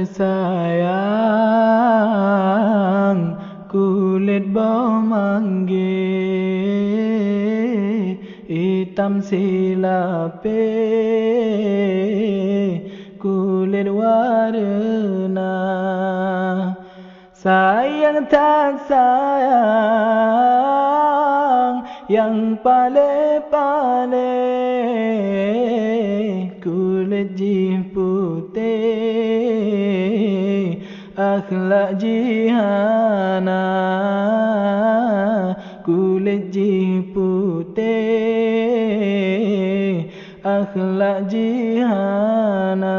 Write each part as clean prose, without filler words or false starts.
tersayang, kulit bomangge, hitam silape, kulit warna. Sayang tak sayang, yang paling-paling, kulit ji putih, akhlak jihana. Kulit ji putih, akhlak jihana.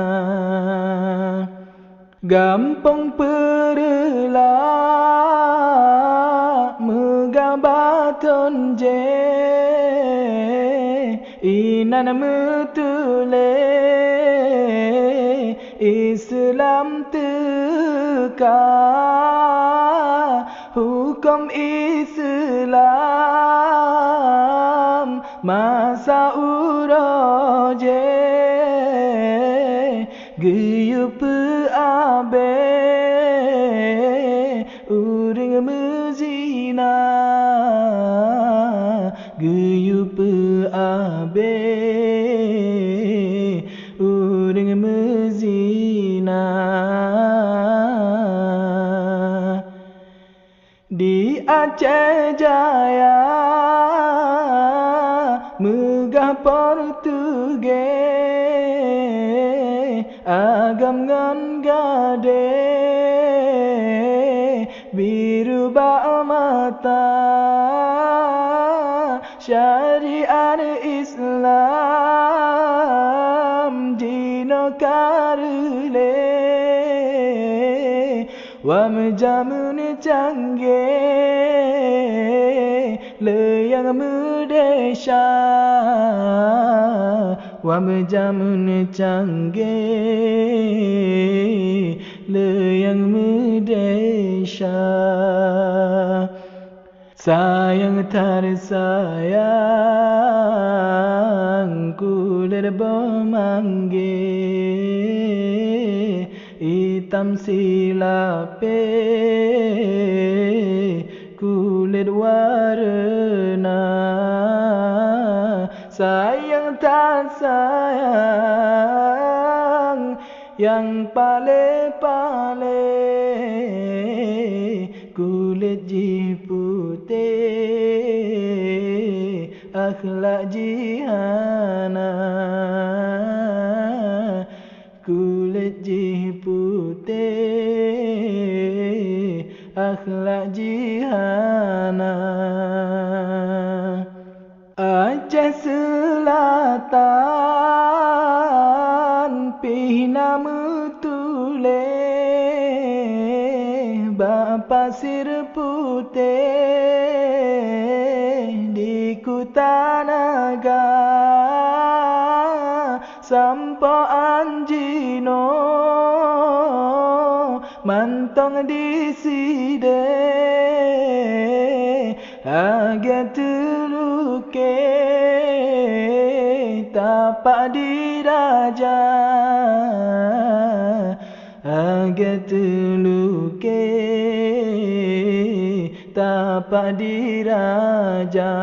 Gampang perlah menggambar tonje, inan metule Islam teka, hukum Islam masa uroje, geyup abe uring mezina, geyup abe uring mezina. Di Aceh Jaya megah Portugis, agam ngan gade biru bak mata, syariat Islam jino karule, wa menjamun canggih leyang merdesha, wa menjamun canggih leyang merdesha. Sayang tersayang, kulit bomangge, hitam silape, kulit warna. Sayang tak sayang, yang paling-paling, kulit ji putih, akhlak jihana. Kulit ji putih, akhlak jihana. Aceh Selatan pihna metule, bak pasir putih di Kutanaga, sampo anjino mantong di side, agak teluke tapak diraja, agak teluke tapak diraja.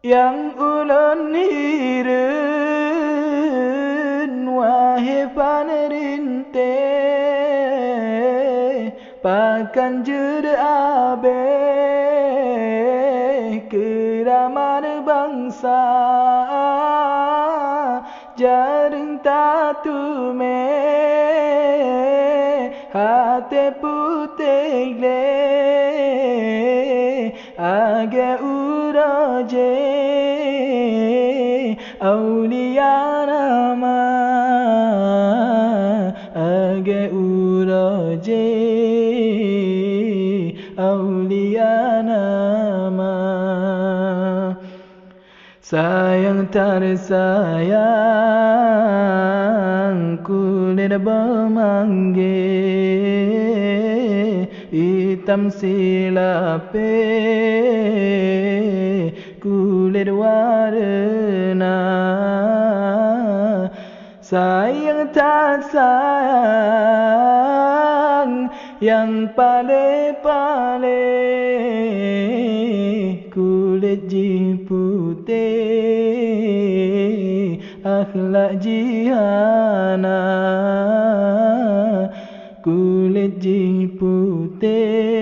Yang ulun hireun wahai panerinte, pakan jud abe keramat bangsa, jareng tatume hati putih le, age uraje aulia nama, age uraje aulia nama. Sayang tersayang, kulit bomangge, hitam silape, kulit warna. sayang tak sayang, yang paling-paling kulit ji putih, akhlak jihana. Kulit ji putih,